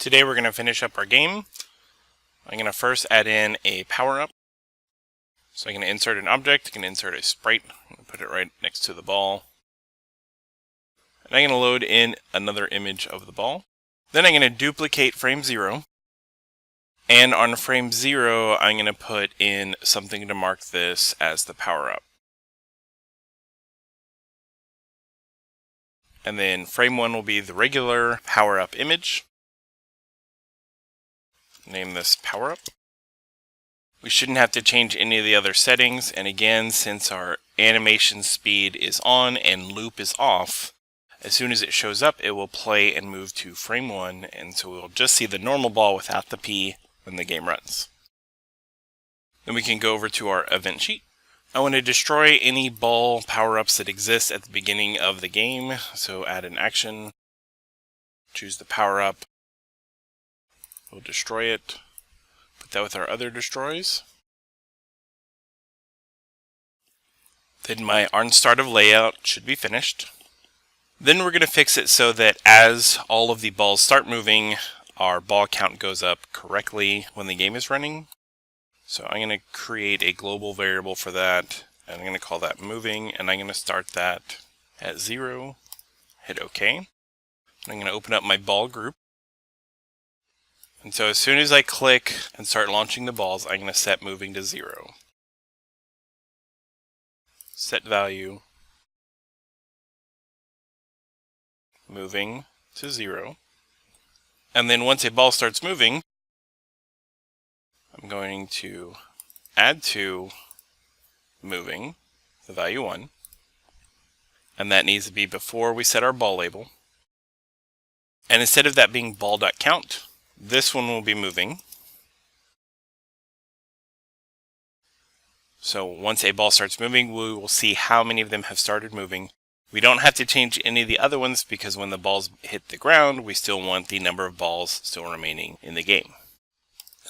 Today we're going to finish up our game. I'm going to first add in a power-up. So I'm going to insert an object, I'm going to insert a sprite, I'm going to put it right next to the ball. And I'm going to load in another image of the ball. Then I'm going to duplicate frame 0. And on frame 0, I'm going to put in something to mark this as the power-up. And then frame 1 will be the regular power-up image. Name this power-up. We shouldn't have to change any of the other settings, and again, since our animation speed is on and loop is off, as soon as it shows up, it will play and move to frame 1, and so we'll just see the normal ball without the P when the game runs. Then we can go over to our event sheet. I want to destroy any ball power-ups that exist at the beginning of the game, so add an action, choose the power-up, we'll destroy it. Put that with our other destroys. Then my start of layout should be finished. Then we're going to fix it so that as all of the balls start moving, our ball count goes up correctly when the game is running. So I'm going to create a global variable for that, and I'm going to call that moving, and I'm going to start that at 0, hit OK. And I'm going to open up my ball group. And so as soon as I click and start launching the balls, I'm going to set moving to 0. Set value, moving to 0. And then once a ball starts moving, I'm going to add to moving, the value 1. And that needs to be before we set our ball label. And instead of that being ball.count, this one will be moving. So once a ball starts moving, we will see how many of them have started moving. We don't have to change any of the other ones because when the balls hit the ground, we still want the number of balls still remaining in the game.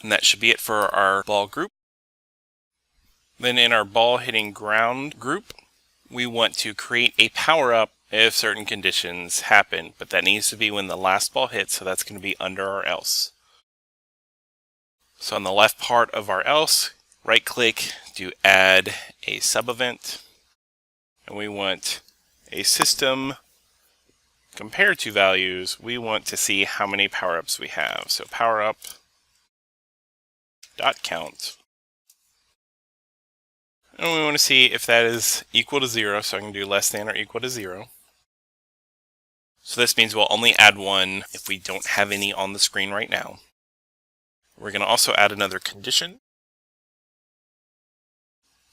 And that should be it for our ball group. Then in our ball hitting ground group, we want to create a power-up if certain conditions happen, but that needs to be when the last ball hits, so that's going to be under our else. So on the left part of our else, right click to add a sub-event, and we want a system compared to values. We want to see how many power-ups we have. So power-up dot count. And we want to see if that is equal to 0, so I can do less than or equal to 0. So this means we'll only add one if we don't have any on the screen right now. We're going to also add another condition.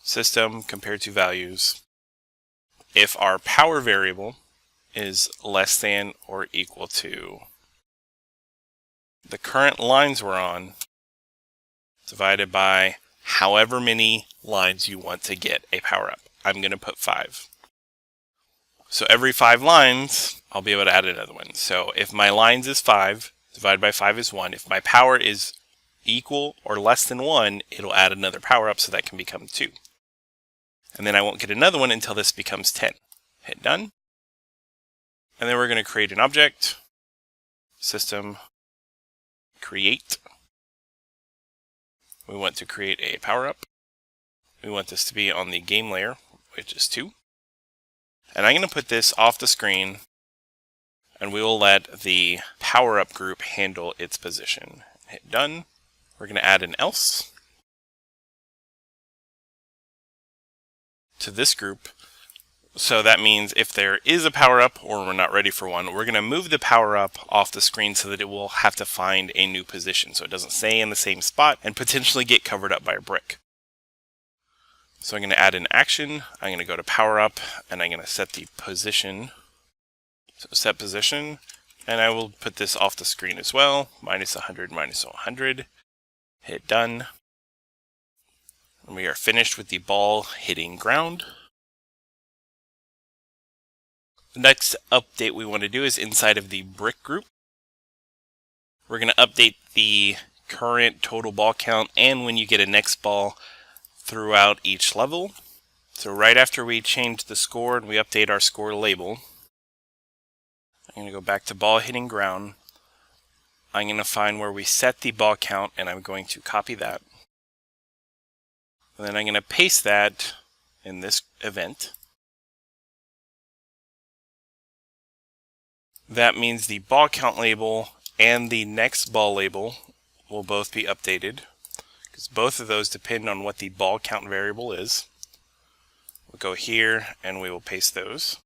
System compared to values. If our power variable is less than or equal to the current lines we're on divided by however many lines you want to get a power-up. I'm going to put 5. So every 5 lines, I'll be able to add another one. So if my lines is 5, divided by 5 is 1. If my power is equal or less than 1, it'll add another power-up, so that can become 2. And then I won't get another one until this becomes 10. Hit done. And then we're going to create an object. System create. We want to create a power-up. We want this to be on the game layer, which is 2. And I'm going to put this off the screen, and we will let the power-up group handle its position. Hit done. We're going to add an else to this group. So that means if there is a power-up or we're not ready for one, we're going to move the power-up off the screen so that it will have to find a new position, so it doesn't stay in the same spot and potentially get covered up by a brick. So I'm going to add an action. I'm going to go to power-up, and I'm going to set the position. So set position, and I will put this off the screen as well. Minus 100, minus 100. Hit done. And we are finished with the ball hitting ground. The next update we want to do is inside of the brick group. We're going to update the current total ball count and when you get a next ball throughout each level. So right after we change the score and we update our score label, I'm going to go back to ball hitting ground. I'm going to find where we set the ball count, and I'm going to copy that. And then I'm going to paste that in this event. That means the ball count label and the next ball label will both be updated, because both of those depend on what the ball count variable is. We'll go here and we will paste those.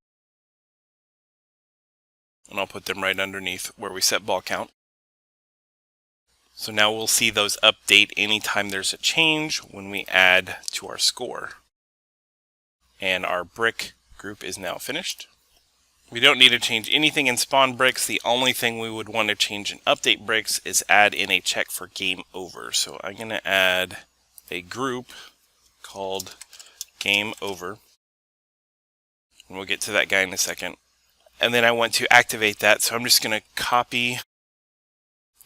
And I'll put them right underneath where we set ball count. So now we'll see those update anytime there's a change when we add to our score. And our brick group is now finished. We don't need to change anything in spawn bricks. The only thing we would want to change in update bricks is add in a check for game over. So I'm going to add a group called game over. And we'll get to that guy in a second. And then I want to activate that, so I'm just going to copy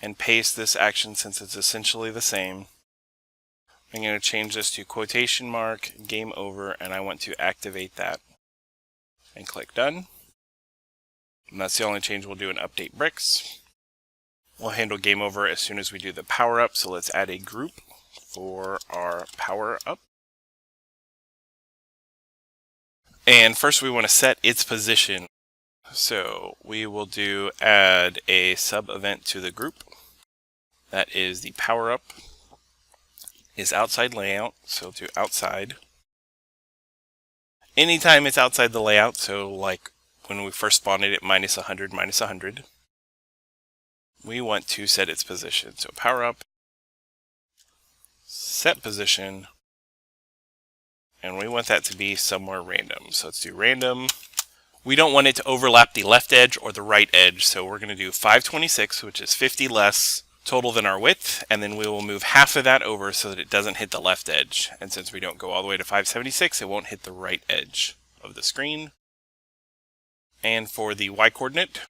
and paste this action since it's essentially the same. I'm going to change this to quotation mark, game over, and I want to activate that. And click done. And that's the only change we'll do in update bricks. We'll handle game over as soon as we do the power up, so let's add a group for our power up. And first we want to set its position. So we will do add a sub event to the group. That is the power up is outside layout, so to outside. Anytime it's outside the layout, so like when we first spawned it at -100, -100, we want to set its position. So power up, set position, and we want that to be somewhere random. So let's do random. We don't want it to overlap the left edge or the right edge, so we're going to do 526, which is 50 less total than our width, and then we will move half of that over so that it doesn't hit the left edge. And since we don't go all the way to 576, it won't hit the right edge of the screen. And for the Y coordinate,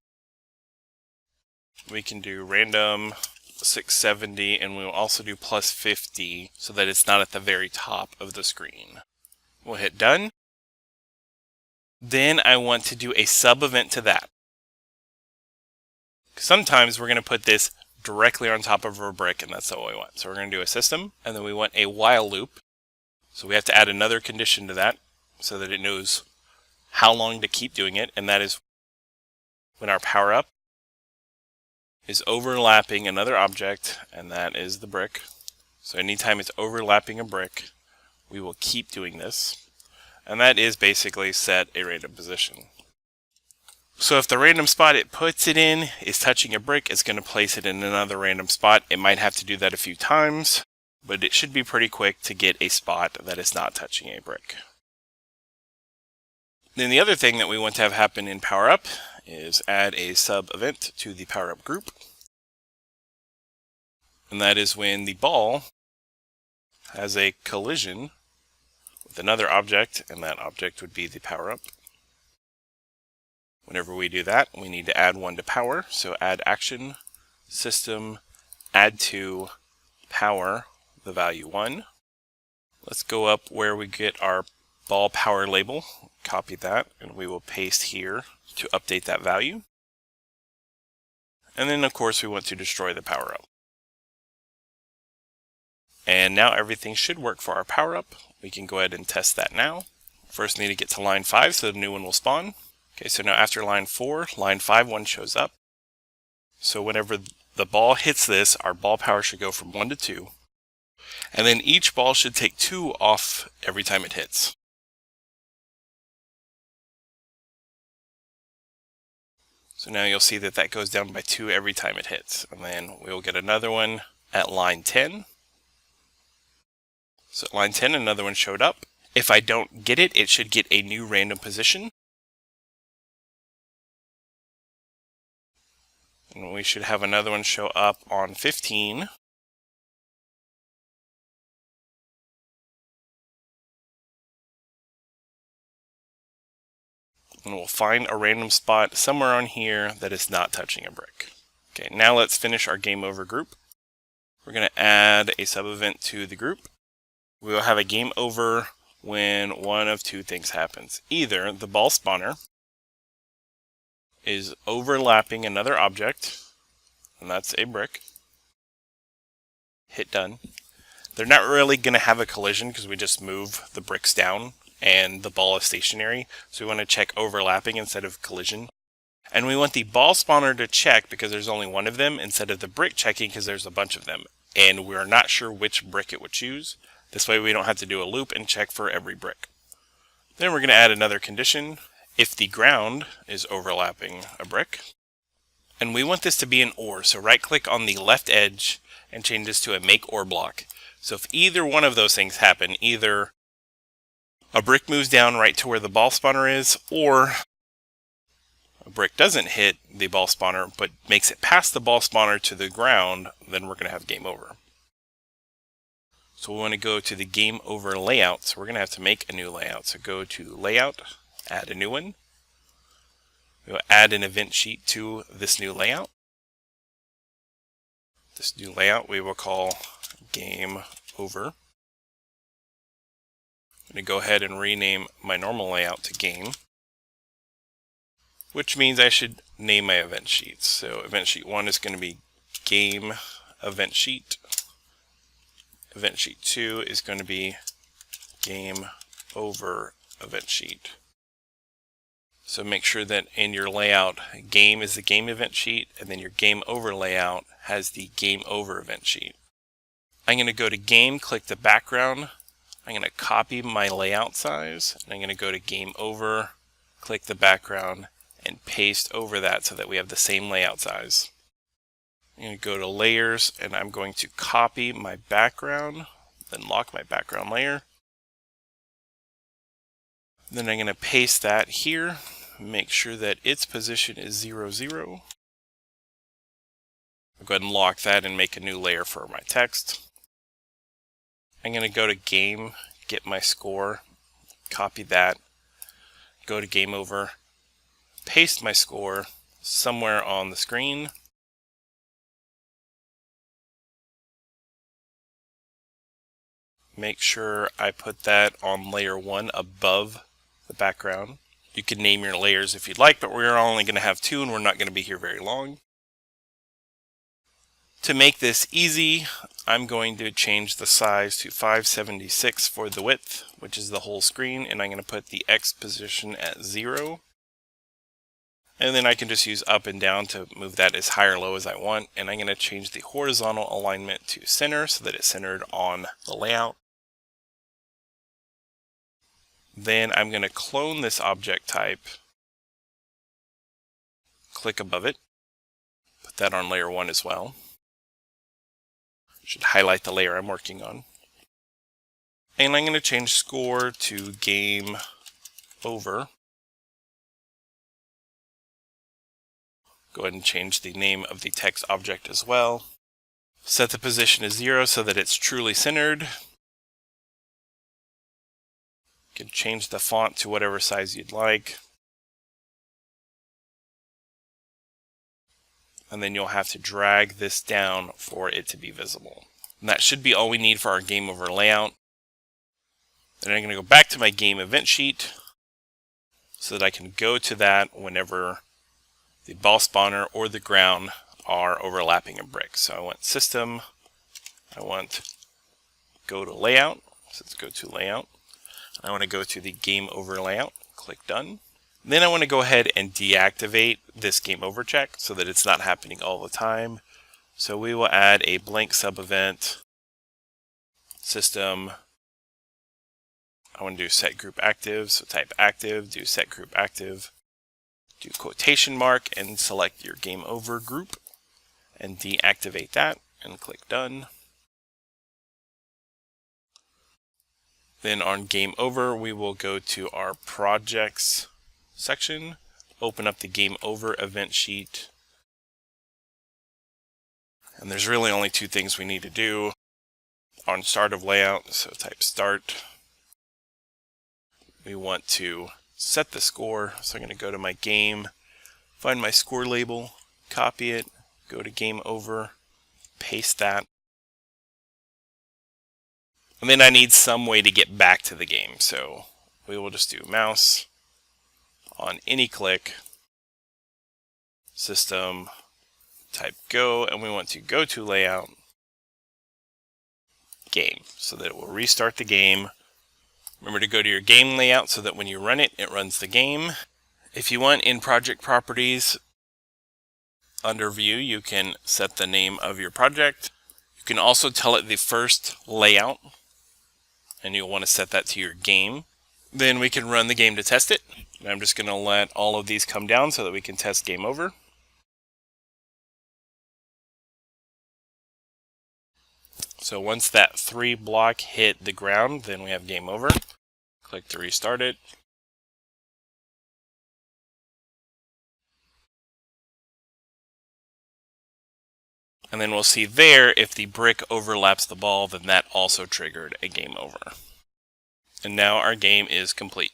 we can do random 670, and we will also do +50 so that it's not at the very top of the screen. We'll hit done. Then I want to do a sub event to that. Sometimes we're going to put this directly on top of our brick, and that's what we want. So we're going to do a system, and then we want a while loop. So we have to add another condition to that so that it knows how long to keep doing it, and that is when our power up is overlapping another object, and that is the brick. So anytime it's overlapping a brick, we will keep doing this. And that is basically set a random position. So if the random spot it puts it in is touching a brick, it's going to place it in another random spot. It might have to do that a few times, but it should be pretty quick to get a spot that is not touching a brick. Then the other thing that we want to have happen in PowerUp is add a sub event to the PowerUp group. And that is when the ball has a collision with another object, and that object would be the power up. Whenever we do that, we need to add one to power. So add action, system, add to power, the value 1. Let's go up where we get our ball power label, copy that, and we will paste here to update that value. And then of course we want to destroy the power up. And now everything should work for our power up. We can go ahead and test that now. First need to get to line 5 so the new one will spawn. Okay, so now after line 4, line 5 one shows up. So whenever the ball hits this, our ball power should go from 1 to 2. And then each ball should take 2 off every time it hits. So now you'll see that that goes down by 2 every time it hits. And then we'll get another one at line 10. So at line 10, another one showed up. If I don't get it, it should get a new random position. And we should have another one show up on 15. And we'll find a random spot somewhere on here that is not touching a brick. Okay, now let's finish our game over group. We're going to add a sub event to the group. We will have a game over when one of 2 things happens. Either the ball spawner is overlapping another object, and that's a brick. Hit done. They're not really going to have a collision because we just move the bricks down and the ball is stationary. So we want to check overlapping instead of collision. And we want the ball spawner to check because there's only one of them instead of the brick checking because there's a bunch of them. And we're not sure which brick it would choose. This way we don't have to do a loop and check for every brick. Then we're going to add another condition if the ground is overlapping a brick. And we want this to be an OR, so right click on the left edge and change this to a make OR block. So if either one of those things happen, either a brick moves down right to where the ball spawner is, or a brick doesn't hit the ball spawner but makes it past the ball spawner to the ground, then we're going to have game over. So we want to go to the game over layout, so we're going to have to make a new layout. So go to layout, add a new one. We'll add an event sheet to this new layout. This new layout we will call game over. I'm going to go ahead and rename my normal layout to game, which means I should name my event sheets. So event sheet 1 is going to be game event sheet. Event sheet 2 is going to be game over event sheet. So make sure that in your layout, game is the game event sheet, and then your game over layout has the game over event sheet. I'm going to go to game, click the background. I'm going to copy my layout size, and I'm going to go to game over, click the background, and paste over that so that we have the same layout size. I'm going to go to layers, and I'm going to copy my background, then lock my background layer. Then I'm going to paste that here. Make sure that its position is 0, 0. I'll go ahead and lock that and make a new layer for my text. I'm going to go to game, get my score, copy that, go to game over, paste my score somewhere on the screen. Make sure I put that on layer 1 above the background. You can name your layers if you'd like, but we're only going to have 2 and we're not going to be here very long. To make this easy, I'm going to change the size to 576 for the width, which is the whole screen, and I'm going to put the X position at 0. And then I can just use up and down to move that as high or low as I want, and I'm going to change the horizontal alignment to center so that it's centered on the layout. Then I'm going to clone this object type, click above it, put that on layer 1 as well. Should highlight the layer I'm working on. And I'm going to change score to game over. Go ahead and change the name of the text object as well. Set the position as 0 so that it's truly centered. You can change the font to whatever size you'd like. And then you'll have to drag this down for it to be visible. And that should be all we need for our game over layout. Then I'm going to go back to my game event sheet so that I can go to that whenever the ball spawner or the ground are overlapping a brick. So I want system, I want go to layout, so let's go to layout. I want to go to the game over layout, click done. Then I want to go ahead and deactivate this game over check so that it's not happening all the time. So we will add a blank sub event, system. I want to do set group active, so type active, do set group active, do quotation mark and select your game over group and deactivate that and click done. Then on game over, we will go to our projects section, open up the game over event sheet. And there's really only 2 things we need to do on start of layout. So type start. We want to set the score. So I'm going to go to my game, find my score label, copy it, go to game over, paste that. And then I need some way to get back to the game. So we will just do mouse on any click, system, type go, and we want to go to layout, game, so that it will restart the game. Remember to go to your game layout so that when you run it, it runs the game. If you want, in project properties, under view, you can set the name of your project. You can also tell it the first layout, and you'll want to set that to your game. Then we can run the game to test it. And I'm just going to let all of these come down so that we can test game over. So once that 3 block hit the ground, then we have game over. Click to restart it. And then we'll see there, if the brick overlaps the ball, then that also triggered a game over. And now our game is complete.